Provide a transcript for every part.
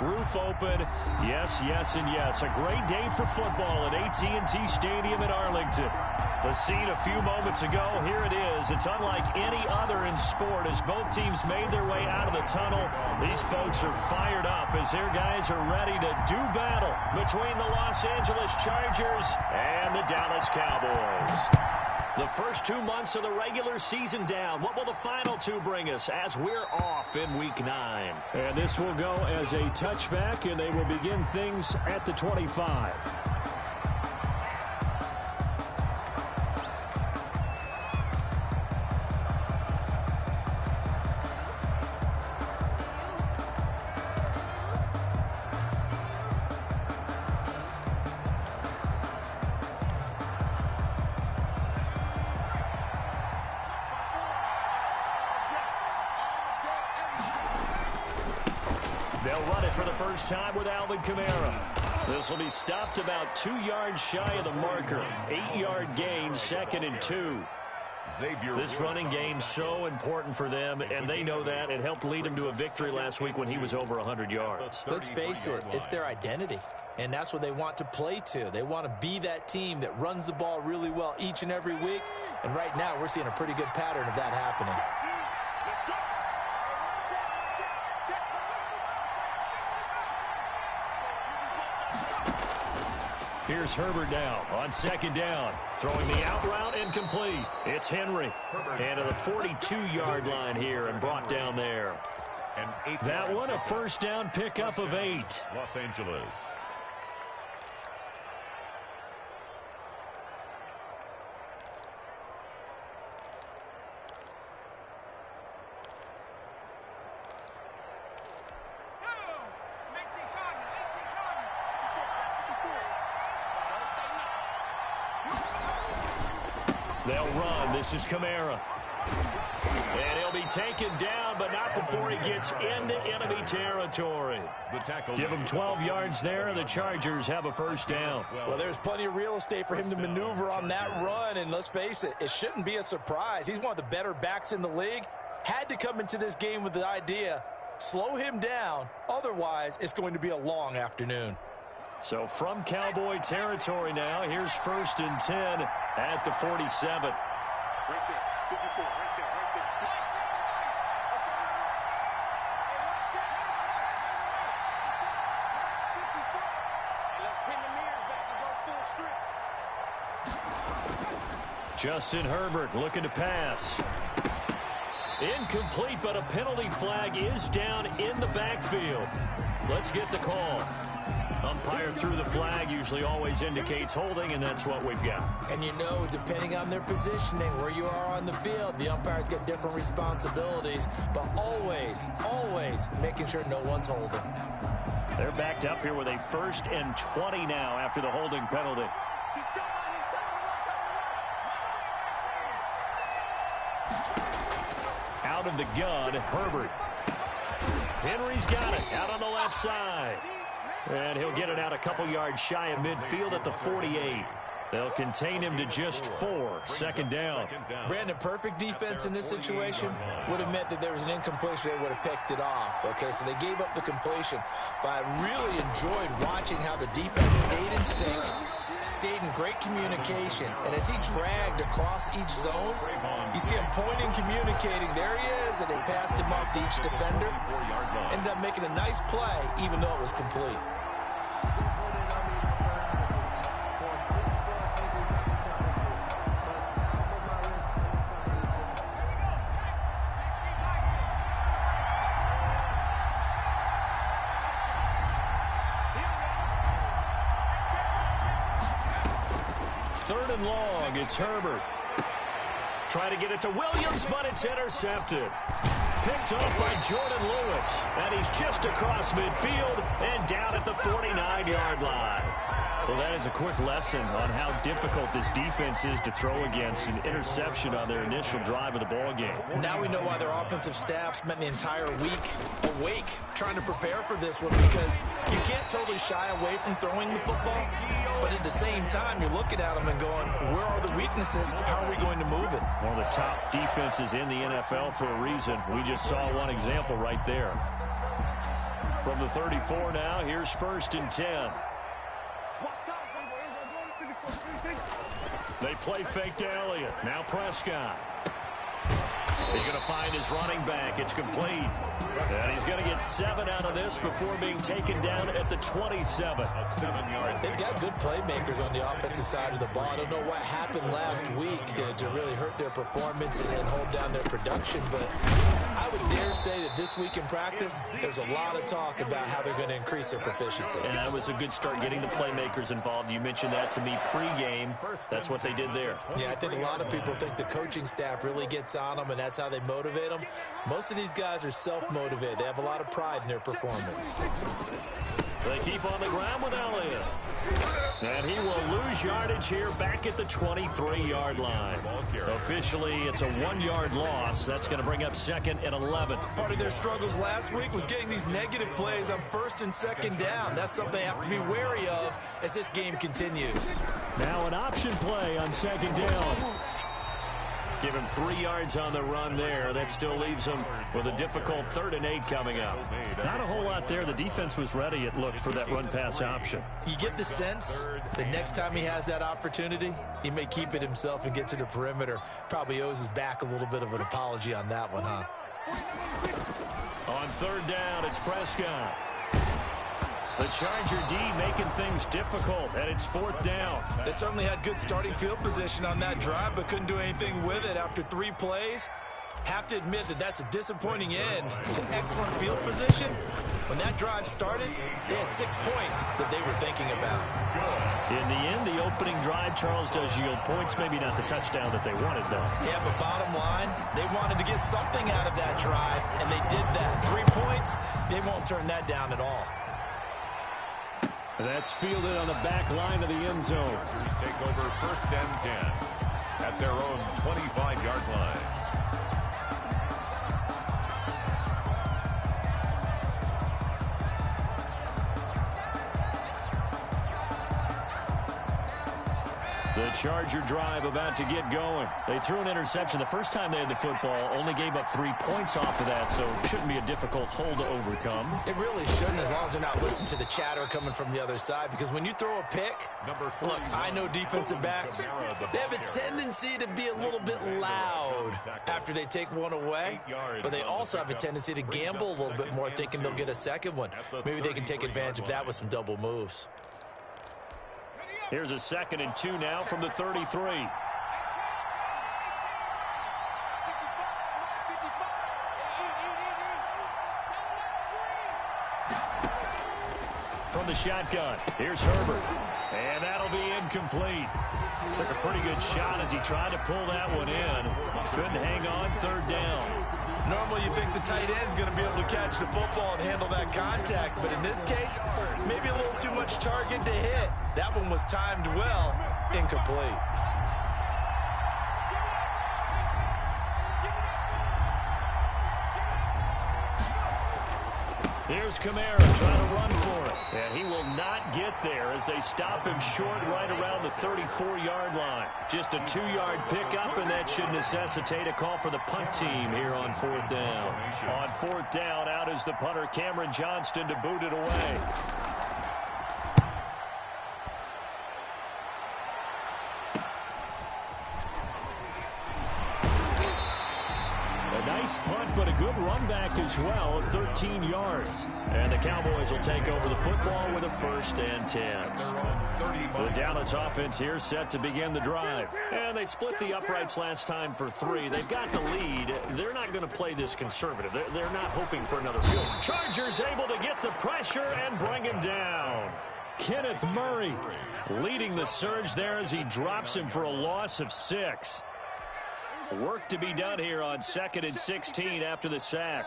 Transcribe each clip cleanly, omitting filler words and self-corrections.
roof open. Yes, yes, and yes. A great day for football at AT&T Stadium in Arlington. The scene a few moments ago, here it is. It's unlike any other in sport as both teams made their way out of the tunnel. These folks are fired up as their guys are ready to do battle between the Los Angeles Chargers and the Dallas Cowboys. The first 2 months of the regular season down. What will the final two bring us as we're off in Week 9? And this will go as a touchback, and they will begin things at the 25. They'll run it for the first time with Alvin Kamara. This will be stopped about 2 yards shy of the marker. 8-yard gain, 2nd and 2. This running game so important for them, and they know that. It helped lead them to a victory last week when he was over 100 yards. Let's face it, it's their identity, and that's what they want to play to. They want to be that team that runs the ball really well each and every week, and right now we're seeing a pretty good pattern of that happening. Here's Herbert now on 2nd down. Throwing the out route incomplete. It's Henry. And to the 42-yard line here and brought down there. That one a first down pickup of 8. Los Angeles. They'll run. This is Kamara. And he'll be taken down, but not before he gets into enemy territory. Give him 12 yards there, and the Chargers have a first down. Well, there's plenty of real estate for him to maneuver on that run, and let's face it, it shouldn't be a surprise. He's one of the better backs in the league. Had to come into this game with the idea, slow him down, otherwise it's going to be a long afternoon. So from Cowboy territory now, here's 1st and 10 at the 47. Right there, 54, right there, right there. Let's pin the mirrors back and go full strip. Justin Herbert looking to pass. Incomplete, but a penalty flag is down in the backfield. Let's get the call. Umpire threw the flag, usually always indicates holding, and that's what we've got. And you know, depending on their positioning, where you are on the field, the umpires get different responsibilities, but always, always making sure no one's holding. They're backed up here with a 1st and 20 now after the holding penalty. Out of the gun, Herbert. Henry's got it out on the left side. And he'll get it out a couple yards shy of midfield at the 48. They'll contain him to just 4. 2nd down. Brandon, perfect defense in this situation would have meant that there was an incompletion. They would have picked it off. Okay, so they gave up the completion. But I really enjoyed watching how the defense stayed in sync, stayed in great communication. And as he dragged across each zone, you see him pointing, communicating. There he is, and they passed him off to each defender. Ended up making a nice play, even though it was complete. Third and long, it's Herbert. Try to get it to Williams, but it's intercepted. Picked off by Jordan Lewis. And he's just across midfield and down at the 49-yard line. Well, that is a quick lesson on how difficult this defense is to throw against. An interception on their initial drive of the ball game. Now we know why their offensive staff spent the entire week awake trying to prepare for this one, because you can't totally shy away from throwing the football. But at the same time, you're looking at them and going, where are the weaknesses? How are we going to move it? One of the top defenses in the NFL for a reason. We just saw one example right there. From the 34 now, here's 1st and 10. They play fake to Elliott. Now Prescott. He's going to find his running back. It's complete. And he's going to get 7 out of this before being taken down at the 27. They've got good playmakers on the offensive side of the ball. I don't know what happened last week to really hurt their performance and hold down their production, but I would dare say that this week in practice, there's a lot of talk about how they're going to increase their proficiency. And that was a good start getting the playmakers involved. You mentioned that to me pregame. That's what they did there. Yeah, I think a lot of people think the coaching staff really gets on them, and that's how they motivate them. Most of these guys are self-motivated. They have a lot of pride in their performance. They keep on the ground with Elliott. And he will lose yardage here back at the 23-yard line. Officially, it's a 1-yard loss. That's going to bring up 2nd and 11. Part of their struggles last week was getting these negative plays on 1st and 2nd down. That's something they have to be wary of as this game continues. Now an option play on 2nd down. Give him 3 yards on the run there. That still leaves him with a difficult 3rd and 8 coming up. Not a whole lot there. The defense was ready, it looked, for that run-pass option. You get the sense the next time he has that opportunity, he may keep it himself and get to the perimeter. Probably owes his back a little bit of an apology on that one, huh? On 3rd down, it's Prescott. The Charger D making things difficult, and it's 4th down. They certainly had good starting field position on that drive, but couldn't do anything with it after 3 plays. Have to admit that that's a disappointing end to excellent field position. When that drive started, they had 6 points that they were thinking about. In the end, the opening drive, Charles, does yield points. Maybe not the touchdown that they wanted, though. Yeah, but bottom line, they wanted to get something out of that drive, and they did that. 3 points, they won't turn that down at all. That's fielded on the back line of the end zone. Take over 1st and 10 at their own 25-yard line. The Charger drive about to get going. They threw an interception the first time they had the football, only gave up 3 points off of that, so it shouldn't be a difficult hole to overcome. It really shouldn't, as long as they're not listening to the chatter coming from the other side, because when you throw a pick, look, I know defensive backs, they have a tendency to be a little bit loud after they take one away, but they also have a tendency to gamble a little bit more, thinking they'll get a second one. Maybe they can take advantage of that with some double moves. Here's a 2nd and 2 now from the 33. From the shotgun, here's Herbert. And that'll be incomplete. Took a pretty good shot as he tried to pull that one in. Couldn't hang on, 3rd down. Normally you think the tight end's going to be able to catch the football and handle that contact, but in this case, maybe a little too much target to hit. That one was timed well, incomplete. Here's Kamara trying to run for it. And he will not get there as they stop him short right around the 34-yard line. Just a 2-yard pickup, and that should necessitate a call for the punt team here on 4th down. On 4th down, out is the punter, Cameron Johnston, to boot it away. Nice punt, but a good run back as well of 13 yards. And the Cowboys will take over the football with a 1st and 10. The Dallas offense here set to begin the drive. And they split the uprights last time for 3. They've got the lead. They're not going to play this conservative. They're not hoping for another field. Chargers able to get the pressure and bring him down. Kenneth Murray leading the surge there as he drops him for a loss of 6. Work to be done here on 2nd and 16 after the sack.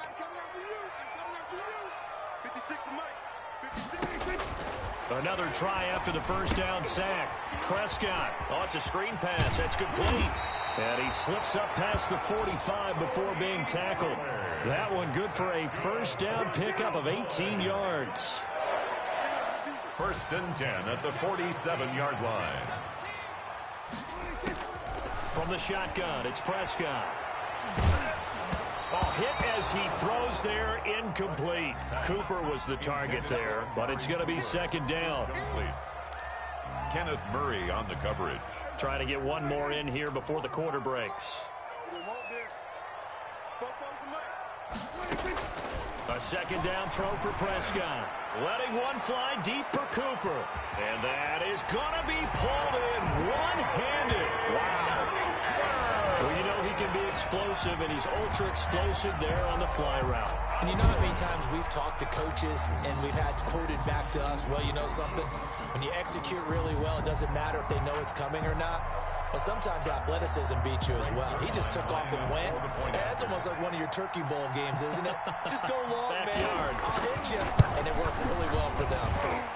Another try after the 1st down sack. Prescott. Oh, it's a screen pass. That's complete. And he slips up past the 45 before being tackled. That one good for a 1st down pickup of 18 yards. 1st and 10 at the 47-yard line. From the shotgun, it's Prescott. Oh, hit as he throws there, incomplete. Cooper was the target there, but it's going to be second down. Complete. Kenneth Murray on the coverage. Trying to get one more in here before the quarter breaks. A second down throw for Prescott. Letting one fly deep for Cooper. And that is going to be pulled in one-handed. Wow. Well, you know he can be explosive, and he's ultra-explosive there on the fly route. And you know how many times we've talked to coaches and we've had quoted back to us, well, you know something? When you execute really well, it doesn't matter if they know it's coming or not. But sometimes athleticism beats you as well. He just took off and went. That's almost like one of your Turkey Bowl games, isn't it? Just go long, Backyard. man. I'll hit you. And it worked really well for them.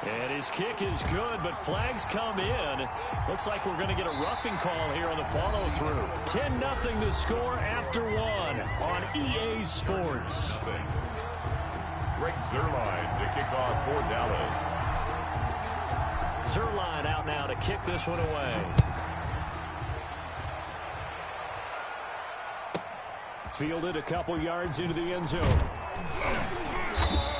And his kick is good, but flags come in. Looks like we're going to get a roughing call here on the follow-through. 10-0 to score after one on EA Sports. Greg Zuerlein to kick off for Dallas. Zuerlein out now to kick this one away. Fielded a couple yards into the end zone.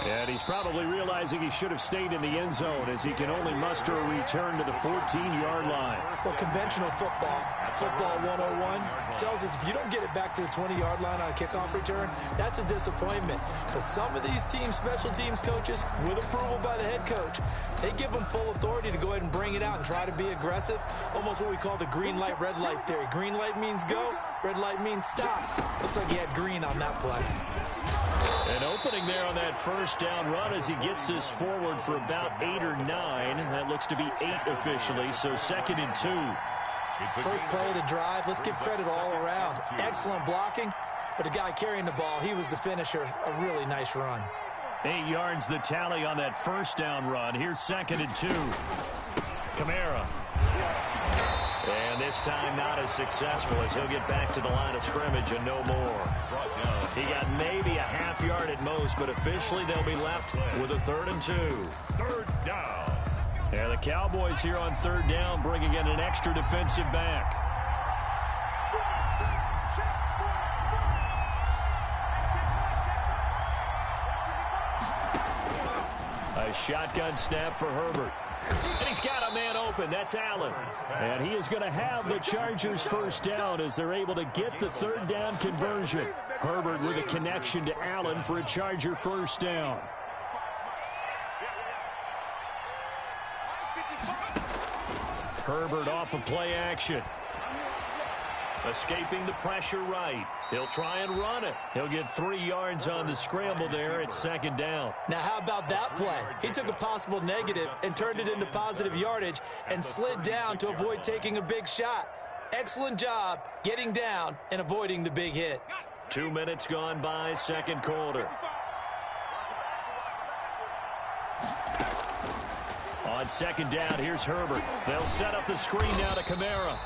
And he's probably realizing he should have stayed in the end zone as he can only muster a return to the 14-yard line. Well, conventional football 101, tells us if you don't get it back to the 20-yard line on a kickoff return, that's a disappointment. But some of these teams, special teams coaches, with approval by the head coach, they give them full authority to go ahead and bring it out and try to be aggressive. Almost what we call the green light, red light theory. Green light means go, red light means stop. Looks like he had green on that play. An opening there on that first down run as he gets this forward for about 8 or 9. That looks to be 8 officially, so 2nd and 2. First play of the drive. Let's give credit all around. Excellent blocking, but the guy carrying the ball, he was the finisher. A really nice run. 8 yards the tally on that first down run. Here's 2nd and 2. Kamara. And this time not as successful as he'll get back to the line of scrimmage and no more. He got maybe a half yard at most, but officially they'll be left with a 3rd and 2. 3rd down. And the Cowboys here on 3rd down bringing in an extra defensive back. A shotgun snap for Herbert. And he's got a man open. That's Allen. And he is going to have the Chargers first down as they're able to get the 3rd down conversion. Herbert with a connection to Allen for a Charger first down. Herbert off of play action. Escaping the pressure right. He'll try and run it. He'll get 3 yards on the scramble there at 2nd down. Now, how about that play? He took a possible negative and turned it into positive yardage and slid down to avoid taking a big shot. Excellent job getting down and avoiding the big hit. 2 minutes gone by, 2nd quarter. On 2nd down, here's Herbert. They'll set up the screen now to Kamara.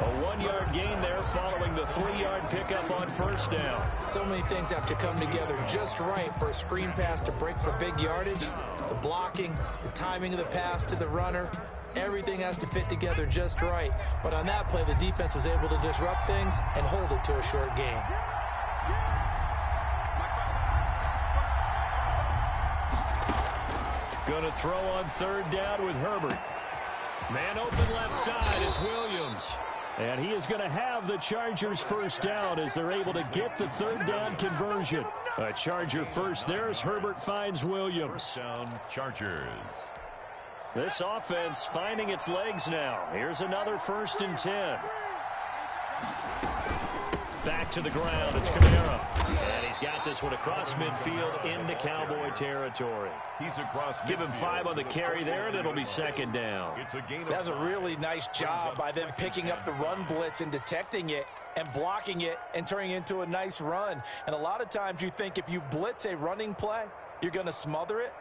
A 1-yard gain there following the 3-yard pickup on first down. So many things have to come together just right for a screen pass to break for big yardage. The blocking, the timing of the pass to the runner, everything has to fit together just right. But on that play, the defense was able to disrupt things and hold it to a short gain. Going to throw on 3rd down with Herbert. Man open left side, it's Williams. And he is going to have the Chargers first down as they're able to get the 3rd down conversion. A Charger first there as Herbert finds Williams. First down, Chargers. This offense finding its legs now. Here's another 1st and 10. Back to the ground, it's Kamara. And he's got this one across midfield into Cowboy territory. He's across midfield. Give him 5 on the carry there, and it'll be 2nd down. It's a gain of That's a really nice job by them picking up the run blitz and detecting it and blocking it and turning it into a nice run. And a lot of times you think if you blitz a running play, you're going to smother it.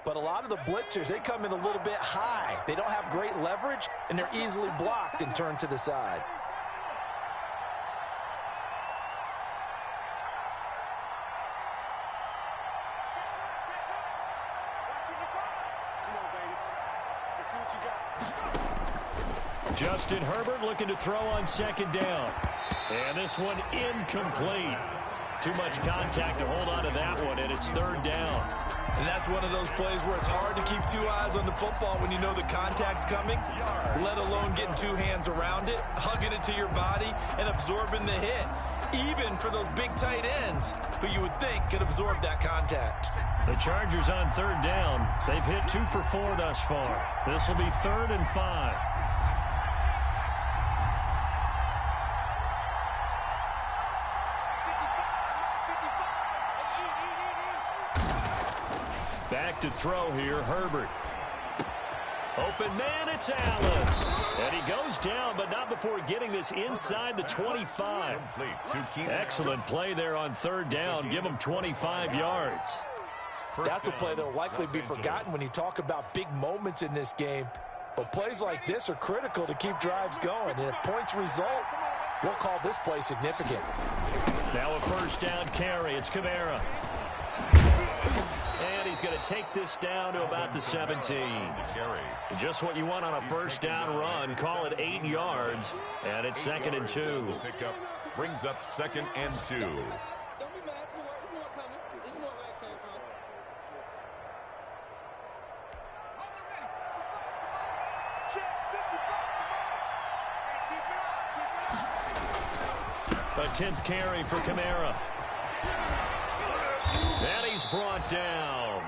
But a lot of the blitzers, they come in a little bit high. They don't have great leverage, and they're easily blocked and turned to the side. Justin Herbert looking to throw on 2nd down. And this one incomplete. Too much contact to hold on to that one, and it's third down. And that's one of those plays where it's hard to keep two eyes on the football when you know the contact's coming, let alone getting two hands around it, hugging it to your body, and absorbing the hit, even for those big tight ends who you would think could absorb that contact. The Chargers on third down. They've hit 2 for 4 thus far. This will be 3rd and 5. Back to throw here, Herbert. Open man, it's Allen. And he goes down, but not before getting this inside the 25. Excellent play there on third down. Give him 25 yards. That's a play that will likely be forgotten when you talk about big moments in this game. But plays like this are critical to keep drives going. And if points result, we'll call this play significant. Now a first down carry. It's Kamara. And he's going to take this down to about the 17. Just what you want on a first down run. Call it 8 yards. And it's 2nd and 2. Pickup brings up 2nd and 2. A 10th carry for Kamara. And he's brought down.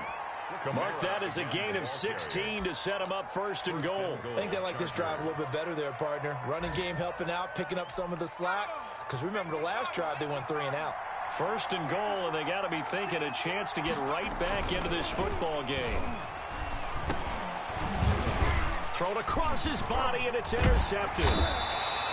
Mark that as a gain of 16 to set him up 1st and goal. I think they like this drive a little bit better there, partner. Running game helping out, picking up some of the slack. Because remember the last drive, they went 3 and out. 1st and goal, and they got to be thinking a chance to get right back into this football game. Thrown across his body, and it's intercepted.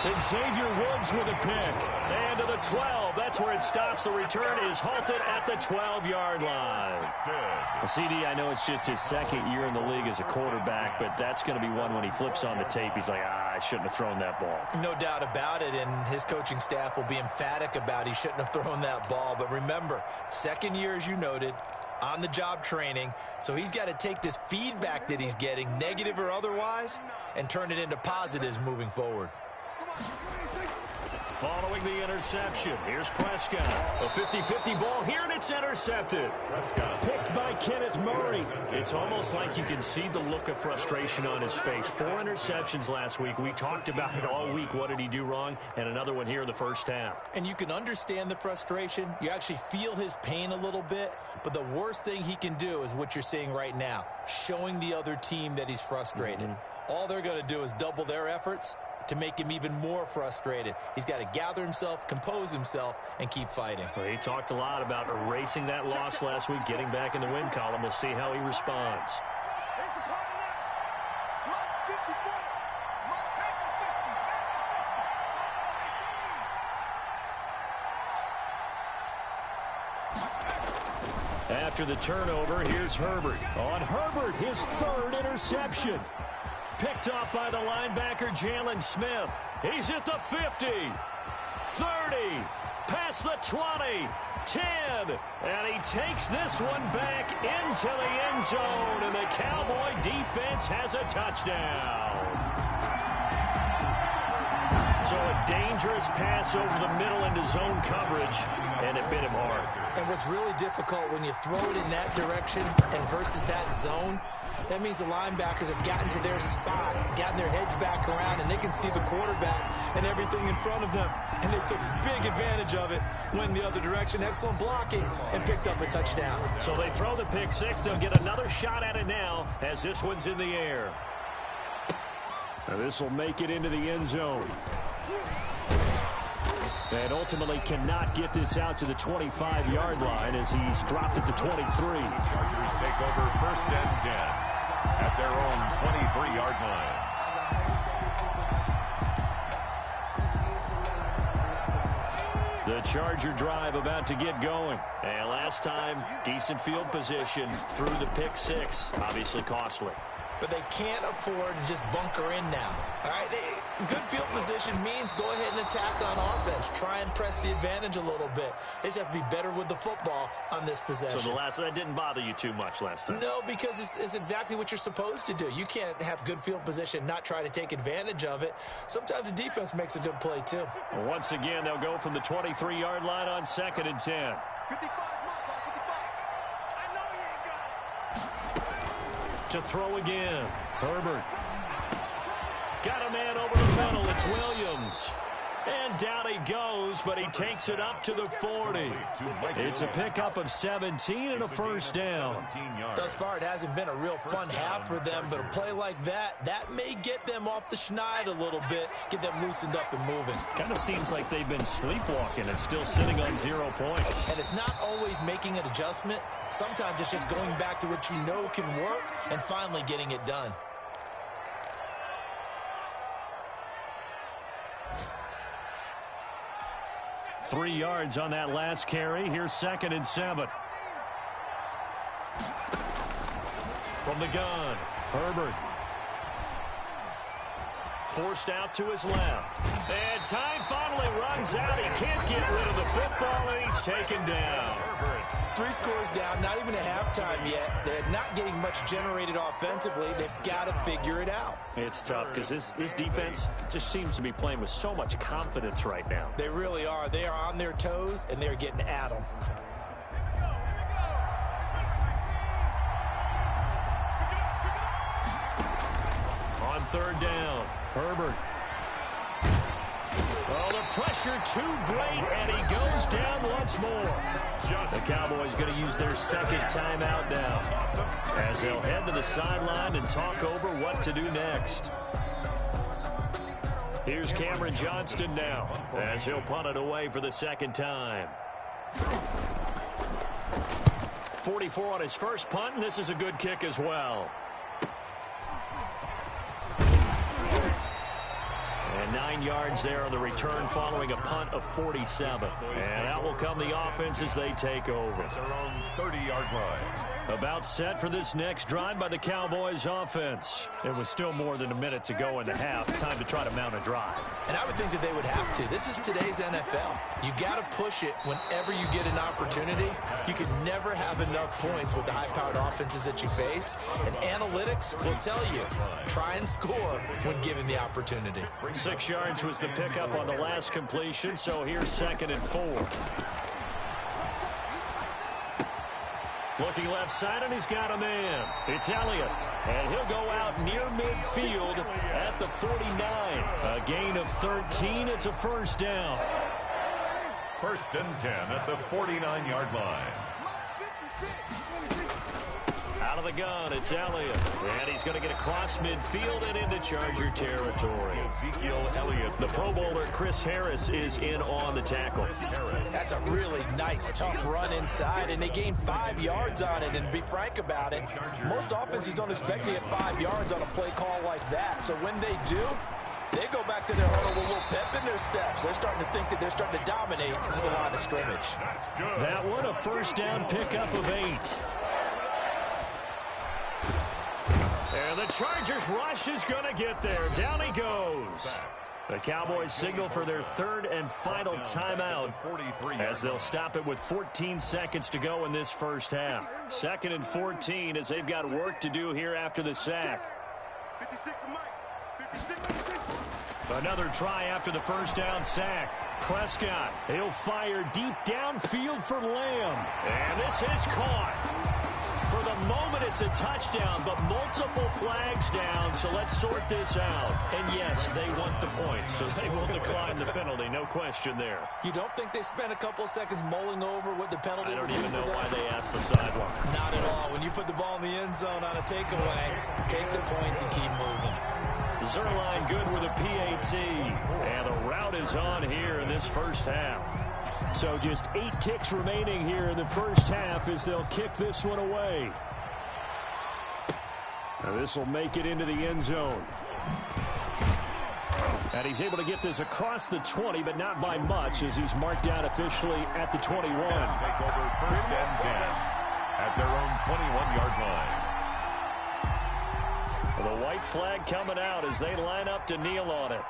And Xavier Woods with a pick. And to the 12. That's where it stops. The return is halted at the 12-yard line. CD, I know it's just his 2nd year in the league as a quarterback, but that's going to be one when he flips on the tape. He's like, I shouldn't have thrown that ball. No doubt about it, and his coaching staff will be emphatic about he shouldn't have thrown that ball. But remember, 2nd year, as you noted, on-the-job training, so he's got to take this feedback that he's getting, negative or otherwise, and turn it into positives moving forward. Following the interception, here's Prescott. A 50-50 ball here, and it's intercepted. Prescott picked by Kenneth Murray. It's almost like you can see the look of frustration on his face. 4 interceptions last week. We talked about it all week. What did he do wrong? And another one here in the first half. And you can understand the frustration. You actually feel his pain a little bit. But the worst thing he can do is what you're seeing right now, showing the other team that he's frustrated. All they're going to do is double their efforts to make him even more frustrated. He's got to gather himself, compose himself, and keep fighting. Well, he talked a lot about erasing that loss last week, getting back in the win column. We'll see how he responds. After the turnover, here's Herbert. On Herbert, his 3rd interception. Picked off by the linebacker, Jalen Smith. He's at the 50, 30, past the 20, 10, and he takes this one back into the end zone, and the Cowboy defense has a touchdown. So a dangerous pass over the middle into zone coverage, and it bit him hard. And what's really difficult when you throw it in that direction and versus that zone, that means the linebackers have gotten to their spot, gotten their heads back around, and they can see the quarterback and everything in front of them. And they took big advantage of it, went the other direction, excellent blocking, and picked up a touchdown. So they throw the pick 6. They'll get another shot at it now as this one's in the air. And this will make it into the end zone. And ultimately cannot get this out to the 25-yard line as he's dropped at the 23. Chargers take over 1st and 10 at their own 23-yard line. The Charger drive about to get going. And last time, decent field position through the pick 6. Obviously costly. but they can't afford to just bunker in now. All right, good field position means go ahead and attack on offense. Try and press the advantage a little bit. They just have to be better with the football on this possession. So that didn't bother you too much last time? No, because it's exactly what you're supposed to do. You can't have good field position, not try to take advantage of it. Sometimes the defense makes a good play, too. Well, once again, they'll go from the 23-yard line on 2nd and 10. 55, To throw again. Herbert. Got a man over the middle. It's Williams. And down he goes, but he takes it up to the 40. It's a pickup of 17 and a first down. Thus far, it hasn't been a real fun half for them, but a play like that may get them off the schneid a little bit, get them loosened up and moving. Kind of seems like they've been sleepwalking and still sitting on 0 points. And it's not always making an adjustment. Sometimes it's just going back to what you know can work and finally getting it done. Three yards on that last carry. Here's 2nd and 7. From the gun, Herbert. Forced out to his left. And time finally runs out. He can't get rid of the football, and he's taken down. 3 scores down, not even a halftime yet. They're not getting much generated offensively. They've got to figure it out. It's tough because this defense just seems to be playing with so much confidence right now. They really are. They are on their toes, and they're getting at them. On 3rd down, Herbert. Oh, the pressure too great, and he goes down once more. The Cowboys going to use their 2nd timeout now, as they'll head to the sideline and talk over what to do next. Here's Cameron Johnston now, as he'll punt it away for the 2nd time. 44 on his first punt, and this is a good kick as well. And 9 yards there on the return following a punt of 47. And out will come the offense as they take over. It's their own 30-yard line. About set for this next drive by the Cowboys offense. It was still more than a minute to go in the half. Time to try to mount a drive. And I would think that they would have to. This is today's NFL. You got to push it whenever you get an opportunity. You can never have enough points with the high-powered offenses that you face. And analytics will tell you, try and score when given the opportunity. 6 yards was the pickup on the last completion, so here's 2nd and 4. Looking left side, and he's got a man. It's Elliott, and he'll go out near midfield at the 49. A gain of 13. It's a first down. 1st and 10 at the 49-yard line. Out of the gun, it's Elliott. And he's going to get across midfield and into Charger territory. Ezekiel Elliott. The Pro Bowler Chris Harris is in on the tackle. That's a really nice, tough run inside, and they gained 5 yards on it. And to be frank about it, most offenses don't expect to get 5 yards on a play call like that. So when they do, they go back to their huddle with a little pep in their steps. They're starting to think that they're starting to dominate the line of scrimmage. That one, a first down pickup of 8. And the Chargers rush is going to get there. Down he goes. The Cowboys signal for their 3rd and final timeout as they'll stop it with 14 seconds to go in this first half. 2nd and 14 as they've got work to do here after the sack. 56 to Mike. 56. Another try after the first down sack. Prescott, he'll fire deep downfield for Lamb. And this is caught. For the moment, it's a touchdown, but multiple flags down, so let's sort this out. And yes, they want the points, so they will decline the penalty, no question there. You don't think they spent a couple of seconds mulling over what the penalty I don't would be even know for why them? they asked the sideline. Not at all. When you put the ball in the end zone on a takeaway, take the points and keep moving. Zerline good with a PAT, and the route is on here in this first half. So just 8 ticks remaining here in the first half as they'll kick this one away. Now this will make it into the end zone. And he's able to get this across the 20, but not by much as he's marked down officially at the 21. Take over 1st and 10 at their own 21-yard line. The white flag coming out as they line up to kneel on it.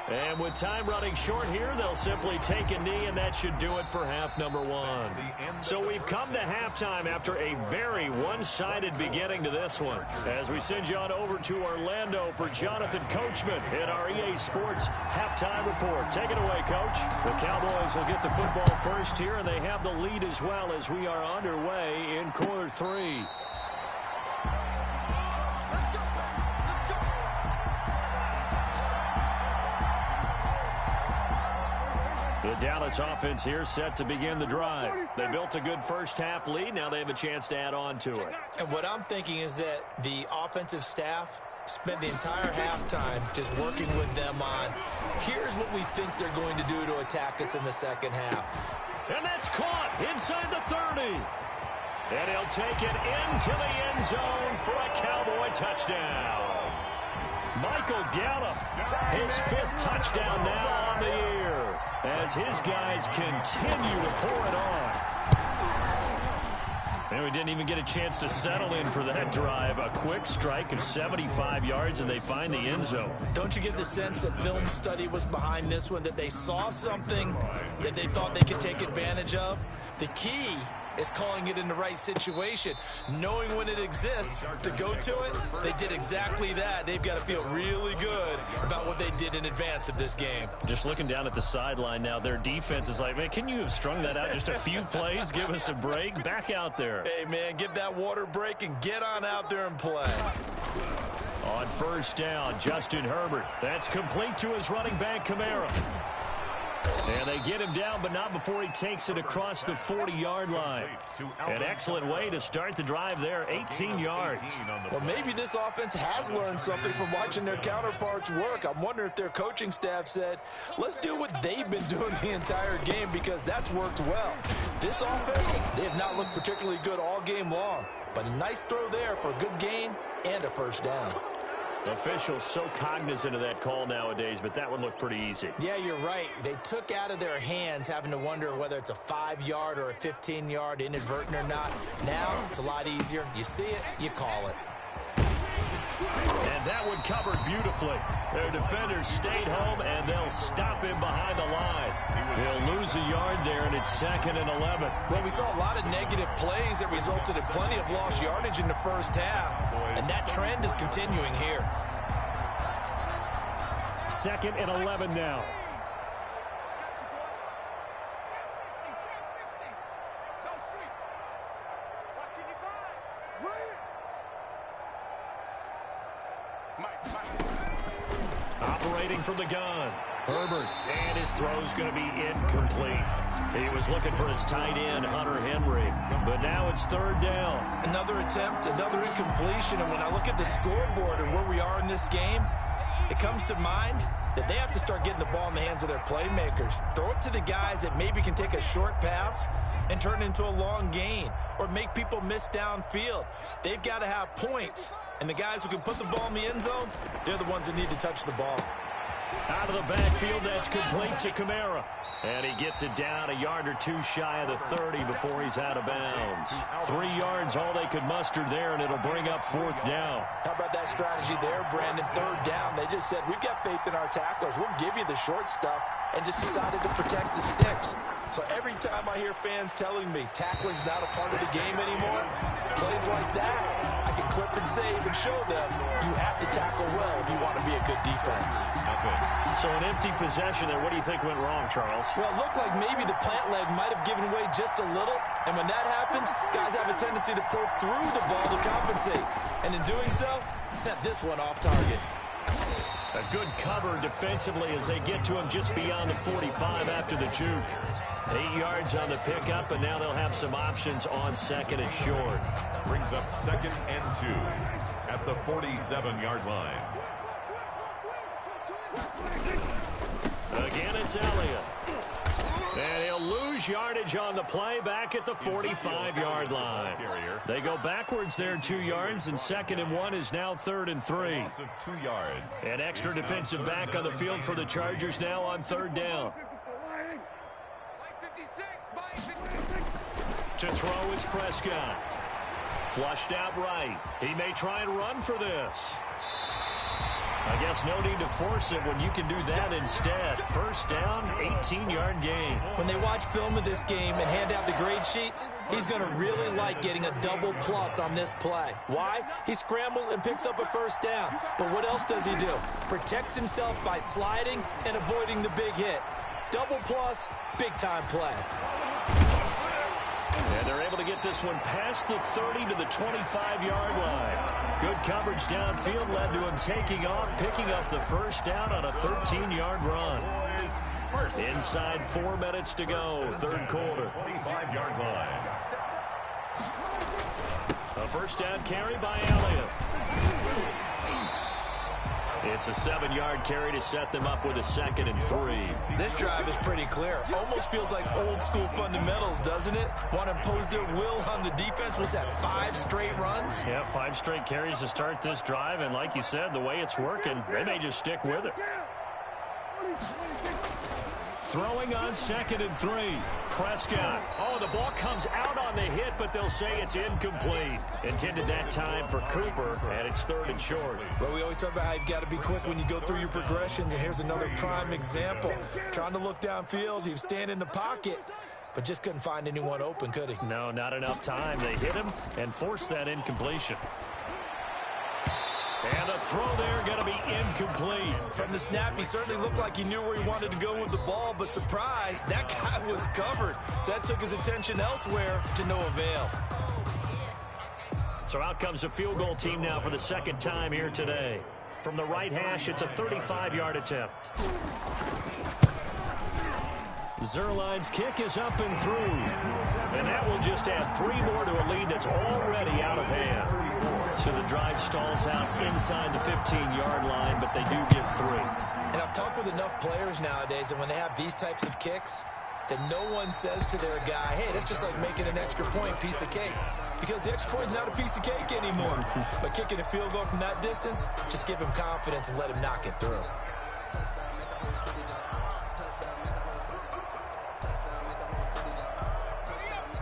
And with time running short here, they'll simply take a knee, and that should do it for half number one. So we've come to halftime after a very one-sided beginning to this one. As we send you on over to Orlando for Jonathan Coachman in our EA Sports halftime report. Take it away, Coach. The Cowboys will get the football first here, and they have the lead as well as we are underway in quarter three. The Dallas offense here set to begin the drive. They built a good first-half lead. Now they have a chance to add on to it. And what I'm thinking is that the offensive staff spent the entire halftime just working with them on, here's what we think they're going to do to attack us in the second half. And that's caught inside the 30. And he'll take it into the end zone for a Cowboy touchdown. Michael Gallup, his 5th touchdown now on the year, as his guys continue to pour it on. And we didn't even get a chance to settle in for that drive. A quick strike of 75 yards, and they find the end zone. Don't you get the sense that film study was behind this one, that they saw something that they thought they could take advantage of? The key is calling it in the right situation, knowing when it exists to go to it. They did exactly that. They've got to feel really good about what they did in advance of this game. Just looking down at the sideline now, their defense is like, man, can you have strung that out just a few plays? Give us a break. Back out there. Hey, man, give that water break and get on out there and play. On first down, Justin Herbert. That's complete to his running back, Kamara. And they get him down, but not before he takes it across the 40-yard line. An excellent way to start the drive there, 18 yards. Well, maybe this offense has learned something from watching their counterparts work. I'm wondering if their coaching staff said, let's do what they've been doing the entire game, because that's worked well. This offense, they have not looked particularly good all game long, but a nice throw there for a good gain and a first down. Officials so cognizant of that call nowadays, but that one looked pretty easy. Yeah, you're right. They took out of their hands having to wonder whether it's a 5-yard or a 15-yard inadvertent or not. Now it's a lot easier. You see it, you call it. And that one covered beautifully. Their defenders stayed home, and they'll stop him behind the line. He'll lose a yard there, and it's 2nd and 11. Well, we saw a lot of negative plays that resulted in plenty of lost yardage in the first half, and that trend is continuing here. 2nd and 11 now. Operating from the gun, Herbert, and his throw's going to be incomplete. He was looking for his tight end, Hunter Henry, but now it's 3rd down. Another attempt, another incompletion, and when I look at the scoreboard and where we are in this game, it comes to mind that they have to start getting the ball in the hands of their playmakers. Throw it to the guys that maybe can take a short pass and turn it into a long gain or make people miss downfield. They've got to have points, and the guys who can put the ball in the end zone, they're the ones that need to touch the ball. Out of the backfield, that's complete to Kamara. And he gets it down a yard or two shy of the 30 before he's out of bounds. 3 yards, all they could muster there, and it'll bring up 4th down. How about that strategy there, Brandon? 3rd down. They just said, we've got faith in our tacklers. We'll give you the short stuff, and just decided to protect the sticks. So every time I hear fans telling me tackling's not a part of the game anymore, plays like that, I can clip and save and show them you have to tackle well if you want to be a good defense. So an empty possession there. What do you think went wrong, Charles? Well, it looked like maybe the plant leg might have given way just a little, and when that happens, guys have a tendency to pull through the ball to compensate. And in doing so, sent this one off target. A good cover defensively as they get to him just beyond the 45 after the juke. 8 yards on the pickup, and now they'll have some options on 2nd and short. Brings up 2nd and 2 at the 47-yard line. Again, it's Elliott. And he'll lose yardage on the play back at the 45-yard line. They go backwards there 2 yards, and 2nd and 1 is now 3rd and 3. Loss of 2 yards. An extra defensive back on the field for the Chargers now on 3rd down. To throw is Prescott. Flushed out right. He may try and run for this. I guess no need to force it when you can do that instead. First down, 18-yard gain. When they watch film of this game and hand out the grade sheets, he's going to really like getting a double plus on this play. Why? He scrambles and picks up a first down. But what else does he do? Protects himself by sliding and avoiding the big hit. Double plus, big-time play. And they're able to get this one past the 30 to the 25-yard line. Good coverage downfield led to him taking off, picking up the first down on a 13-yard run. Inside 4 minutes to go, third quarter. 25-yard line. A first down carry by Elliott. It's a 7-yard carry to set them up with a 2nd and 3. This drive is pretty clear. Almost feels like old school fundamentals, doesn't it? Want to impose their will on the defense. Was that 5 straight runs? Yeah, 5 straight carries to start this drive. And like you said, the way it's working, they may just stick with it. Throwing on 2nd and 3. Prescott. Oh, the ball comes out on the hit, but they'll say it's incomplete. Intended that time for Cooper, and it's 3rd and short. Well, we always talk about how you've got to be quick when you go through your progressions, and here's another prime example. Trying to look downfield, he was standing in the pocket, but just couldn't find anyone open, could he? No, not enough time. They hit him and forced that incompletion. And the throw there going to be incomplete. From the snap, he certainly looked like he knew where he wanted to go with the ball, but surprise, that guy was covered. So that took his attention elsewhere to no avail. So out comes a field goal team now for the 2nd time here today. From the right hash, it's a 35-yard attempt. Zerline's kick is up and through. And that will just add 3 more to a lead that's already out of hand. So the drive stalls out inside the 15-yard line, but they do get 3. And I've talked with enough players nowadays that when they have these types of kicks, that no one says to their guy, hey, that's just like making an extra point piece of cake. Because the extra point is not a piece of cake anymore. But kicking a field goal from that distance, just give him confidence and let him knock it through.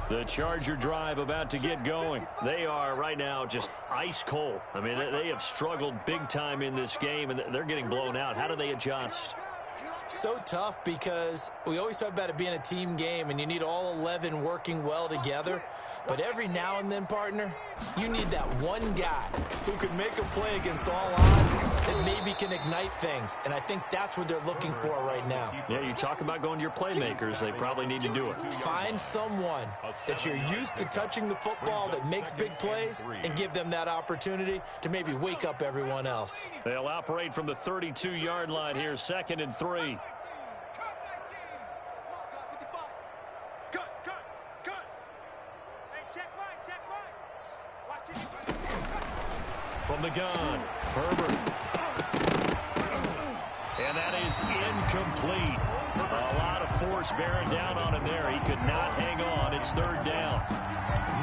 The Charger drive about to get going. They are right now just ice cold. I mean, they have struggled big time in this game, and they're getting blown out. How do they adjust? So tough because we always talk about it being a team game, and you need all 11 working well together. But every now and then, partner, you need that one guy who can make a play against all odds that maybe can ignite things. And I think that's what they're looking for right now. Yeah, you talk about going to your playmakers. They probably need to do it. Find someone that you're used to touching the football that makes big plays and give them that opportunity to maybe wake up everyone else. They'll operate from the 32-yard line here, 2nd and 3. From the gun, Herbert. And that is incomplete. A lot of force bearing down on him there. He could not hang on. It's 3rd down.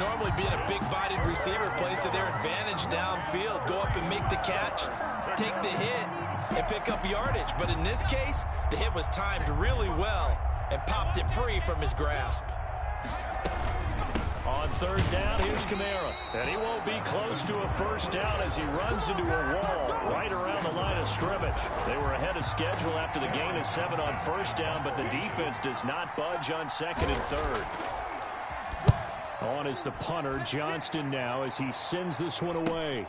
Normally being a big-bodied receiver plays to their advantage downfield. Go up and make the catch, take the hit, and pick up yardage. But in this case, the hit was timed really well and popped it free from his grasp. On 3rd down, here's Kamara. And he won't be close to a first down as he runs into a wall right around the line of scrimmage. They were ahead of schedule after the gain of 7 on 1st down, but the defense does not budge on 2nd and 3rd. On is the punter, Johnston now, as he sends this one away.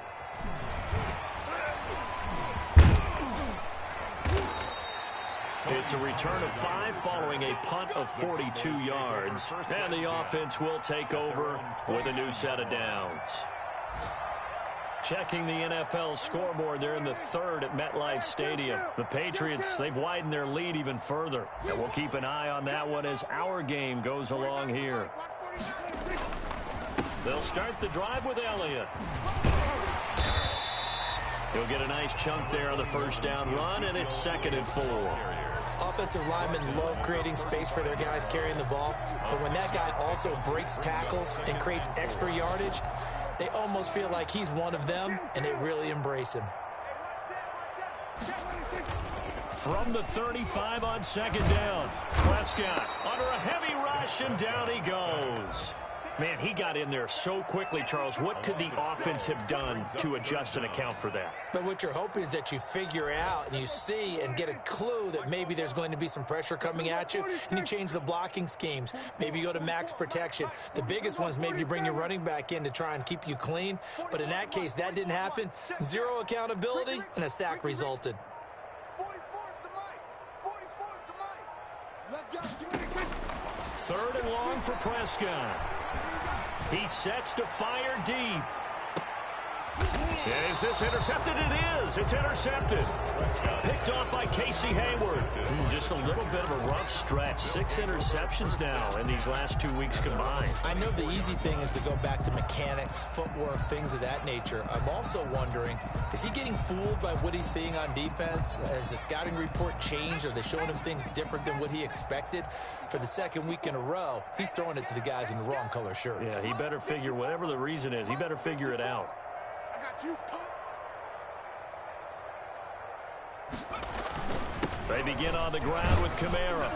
It's a return of 5 following a punt of 42 yards. And the offense will take over with a new set of downs. Checking the NFL scoreboard, they're in the 3rd at MetLife Stadium. The Patriots, they've widened their lead even further. And we'll keep an eye on that one as our game goes along here. They'll start the drive with Elliott. He'll get a nice chunk there on the first down run, and it's 2nd and 4. Offensive linemen love creating space for their guys carrying the ball, but when that guy also breaks tackles and creates extra yardage, they almost feel like he's one of them, and they really embrace him. From the 35 on 2nd down, Prescott under a heavy rush, and down he goes. Man, he got in there so quickly, Charles. What could the offense have done to adjust and account for that? But what you're hoping is that you figure out and you see and get a clue that maybe there's going to be some pressure coming at you, and you change the blocking schemes. Maybe you go to max protection. The biggest one is maybe you bring your running back in to try and keep you clean. But in that case, that didn't happen. Zero accountability, and a sack resulted. 44's the mic. 44's the mic. Let's go. 3rd and long for Prescott. He sets to fire deep. Is this intercepted? It is. It's intercepted. Picked off by Casey Hayward. Just a little bit of a rough stretch. 6 interceptions now in these last 2 weeks combined. I know the easy thing is to go back to mechanics, footwork, things of that nature. I'm also wondering, is he getting fooled by what he's seeing on defense? Has the scouting report changed? Are they showing him things different than what he expected? For the 2nd week in a row, he's throwing it to the guys in the wrong color shirts. Yeah, he better figure, whatever the reason is, he better figure it out. I got you, punk. They begin on the ground with Kamara.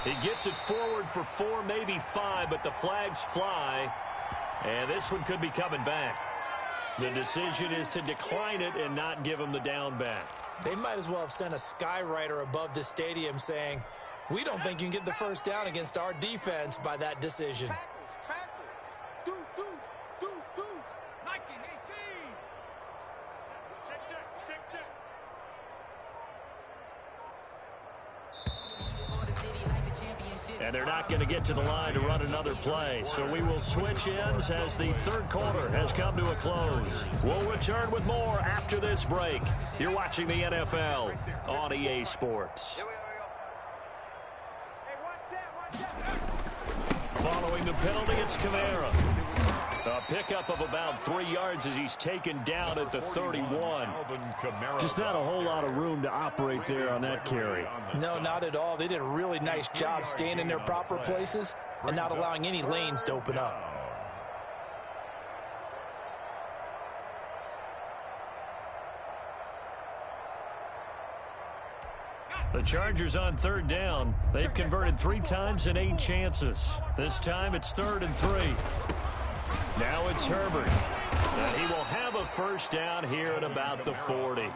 He gets it forward for 4, maybe 5, but the flags fly. And this one could be coming back. The decision is to decline it and not give him the down back. They might as well have sent a skywriter above the stadium saying, we don't think you can get the first down against our defense by that decision. Tackles. Deuce. 19, 18. Check. And they're not going to get to the line to run another play. So we will switch ends as the 3rd quarter has come to a close. We'll return with more after this break. You're watching the NFL on EA Sports. Following the penalty, it's Kamara. A pickup of about 3 yards as he's taken down at the 31. Just not a whole lot of room to operate there on that carry. No, not at all. They did a really nice job staying in their proper places and not allowing any lanes to open up. The Chargers on 3rd down. They've converted 3 times in 8 chances. This time it's 3rd and 3. Now it's Herbert. And he will have a first down here at about the 40.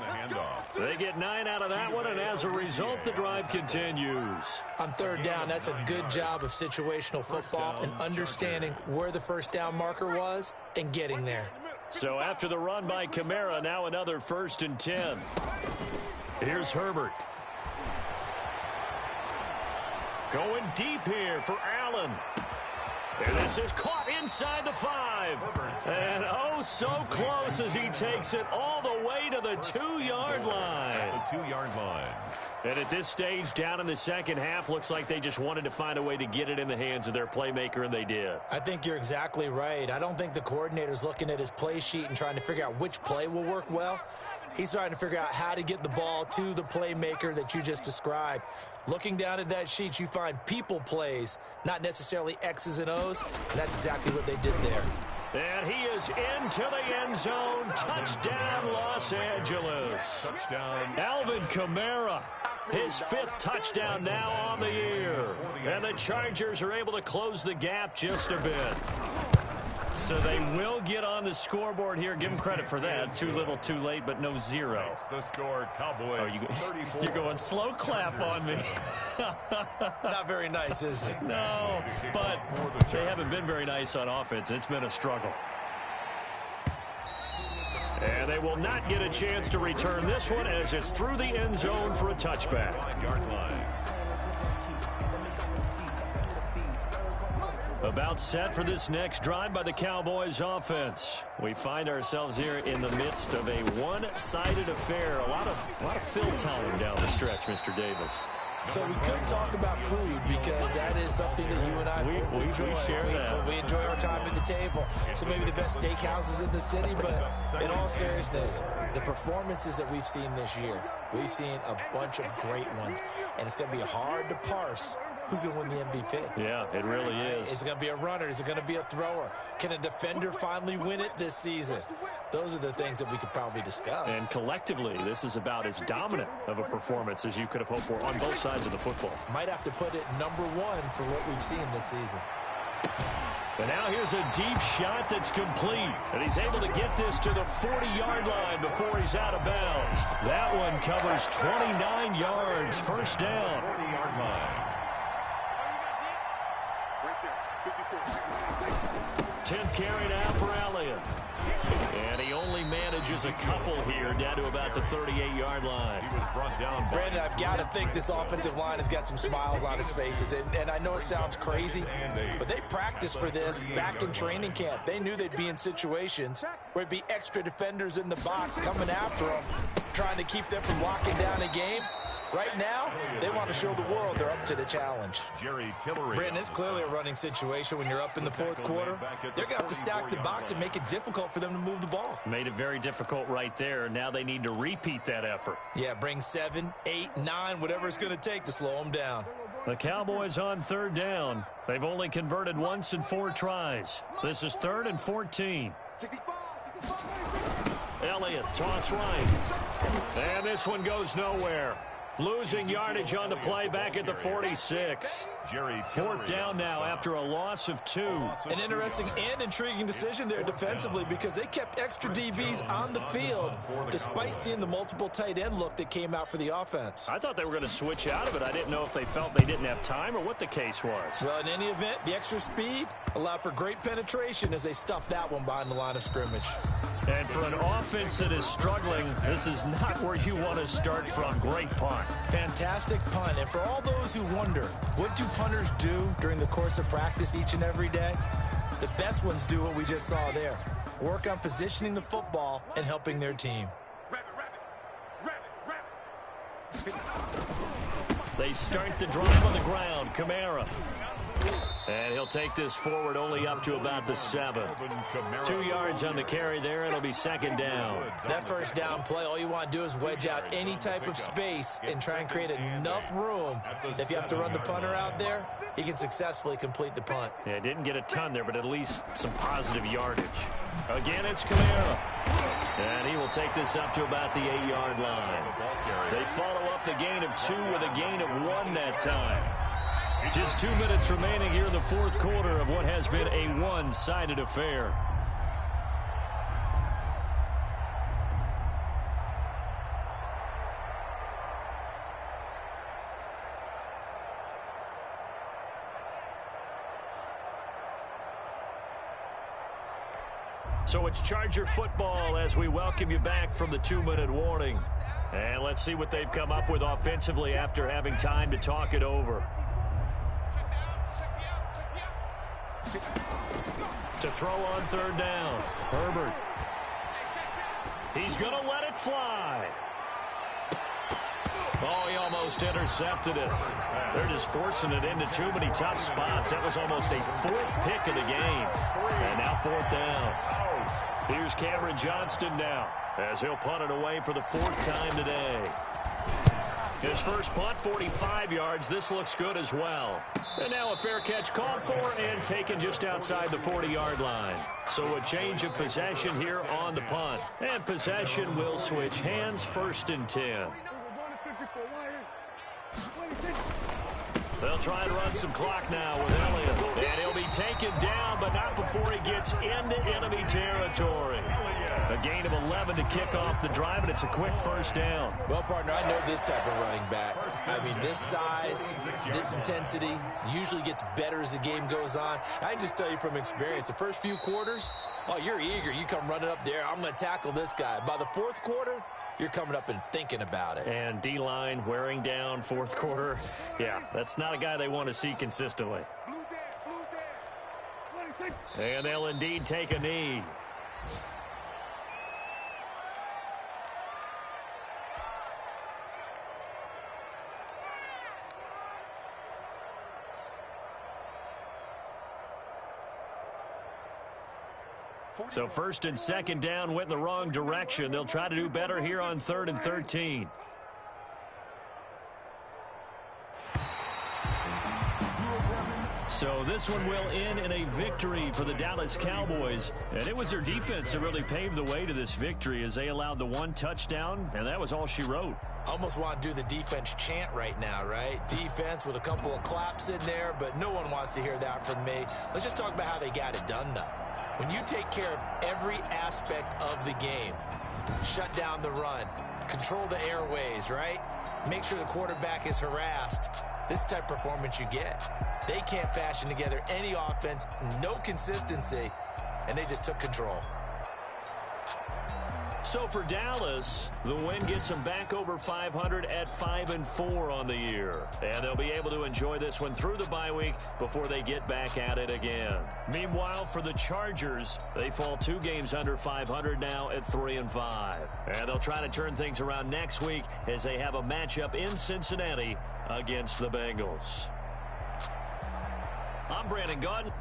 They get 9 out of that one, and as a result, the drive continues. On 3rd down, that's a good job of situational football and understanding where the first down marker was and getting there. So after the run by Kamara, now another 1st and 10. Here's Herbert. Going deep here for Allen. And this is caught inside the 5. And oh, so close as he takes it all the way to the 2-yard line. The 2-yard line. And at this stage, down in the 2nd half, looks like they just wanted to find a way to get it in the hands of their playmaker, and they did. I think you're exactly right. I don't think the coordinator's looking at his play sheet and trying to figure out which play will work well. He's trying to figure out how to get the ball to the playmaker that you just described. Looking down at that sheet, you find people plays, not necessarily X's and O's, and that's exactly what they did there. And he is into the end zone. Touchdown, Los Angeles. Touchdown. Alvin Kamara, his 5th touchdown now on the year. And the Chargers are able to close the gap just a bit. So they will get on the scoreboard here. Give them credit for that. Too little, too late, but no 0. The score, Cowboys. Oh, you're going slow clap on me. Not very nice, is it? No, but they haven't been very nice on offense. It's been a struggle. And they will not get a chance to return this one as it's through the end zone for a touchback. 5-yard line. About set for this next drive by the Cowboys offense. We find ourselves here in the midst of a one-sided affair. A lot of fill time down the stretch, Mr. Davis. So we could talk about food because that is something that you and I enjoy. We share that. We enjoy our time at the table. So maybe the best steakhouses in the city, but in all seriousness, the performances that we've seen this year, we've seen a bunch of great ones, and it's going to be hard to parse who's going to win the MVP. Yeah, it really is. Is it going to be a runner? Is it going to be a thrower? Can a defender finally win it this season? Those are the things that we could probably discuss. And collectively, this is about as dominant of a performance as you could have hoped for on both sides of the football. Might have to put it #1 for what we've seen this season. And now here's a deep shot that's complete. And he's able to get this to the 40-yard line before he's out of bounds. That one covers 29 yards. First down. 40-yard line. 10th carry now for Elliott. And he only manages a couple here down to about the 38-yard line. He was brought down. Brandon, I've got to think this offensive line has got some smiles on its faces. And I know it sounds crazy, but they practiced for this back in training camp. They knew they'd be in situations where it'd be extra defenders in the box coming after them, trying to keep them from locking down a game. Right now, they want to show the world they're up to the challenge. Jerry Tillery. Brandon, it's clearly a running situation when you're up in the fourth quarter. They're going to have to stack the box and make it difficult for them to move the ball. Made it very difficult right there. Now they need to repeat that effort. Yeah, bring 7, 8, 9, whatever it's going to take to slow them down. The Cowboys on third down. They've only converted once in 4 tries. This is 3rd and 14. Elliott, toss right. And this one goes nowhere. Losing yardage on the play back at the 46. Fourth down now after a loss of 2. An interesting and intriguing decision there defensively because they kept extra DBs on the field despite seeing the multiple tight end look that came out for the offense. I thought they were going to switch out of it. I didn't know if they felt they didn't have time or what the case was. Well, in any event, the extra speed allowed for great penetration as they stuffed that one behind the line of scrimmage. And for an offense that is struggling, this is not where you want to start from. Great punt. Fantastic punt. And for all those who wonder, what do punters do during the course of practice each and every day? The best ones do what we just saw there. Work on positioning the football and helping their team. They start the drive on the ground. Kamara. And he'll take this forward only up to about the 7. 2 yards on the carry there. It'll be second down. That first down play, all you want to do is wedge out any type of space and try and create enough room. If you have to run the punter out there, he can successfully complete the punt. Yeah, didn't get a ton there, but at least some positive yardage. Again, it's Kamara. And he will take this up to about the 8-yard line. They follow up the gain of 2 with a gain of 1 that time. Just 2 minutes remaining here in the fourth quarter of what has been a one-sided affair. So it's Charger football as we welcome you back from the 2-minute warning. And let's see what they've come up with offensively after having time to talk it over. To throw on third down. Herbert. He's going to let it fly. Oh, he almost intercepted it. They're just forcing it into too many tough spots. That was almost a 4th pick of the game. And now 4th down. Here's Cameron Johnston now as he'll punt it away for the 4th time today. His first punt, 45 yards. This looks good as well. And now a fair catch called for and taken just outside the 40-yard line. So a change of possession here on the punt. And possession will switch hands, 1st and 10. They'll try and run some clock now with Elliott. And he'll be taken down, but not before he gets into enemy territory. A gain of 11 to kick off the drive, and it's a quick first down. Well, partner, I know this type of running back. I mean, this size, this intensity usually gets better as the game goes on. I can just tell you from experience, the first few quarters, oh, you're eager. You come running up there. I'm going to tackle this guy. By the 4th quarter, you're coming up and thinking about it. And D-line wearing down 4th quarter. Yeah, that's not a guy they want to see consistently. And they'll indeed take a knee. So 1st and 2nd down went in the wrong direction. They'll try to do better here on 3rd and 13. So this one will end in a victory for the Dallas Cowboys. And it was their defense that really paved the way to this victory as they allowed the one touchdown, and that was all she wrote. Almost want to do the defense chant right now, right? Defense with a couple of claps in there, but no one wants to hear that from me. Let's just talk about how they got it done, though. When you take care of every aspect of the game, shut down the run, control the airways, right? Make sure the quarterback is harassed. This type of performance you get. They can't fashion together any offense, no consistency, and they just took control. So for Dallas, the win gets them back over 500 at 5-4 on the year. And they'll be able to enjoy this one through the bye week before they get back at it again. Meanwhile, for the Chargers, they fall 2 games under 500 now at 3-5. And they'll try to turn things around next week as they have a matchup in Cincinnati against the Bengals. I'm Brandon Gaudin.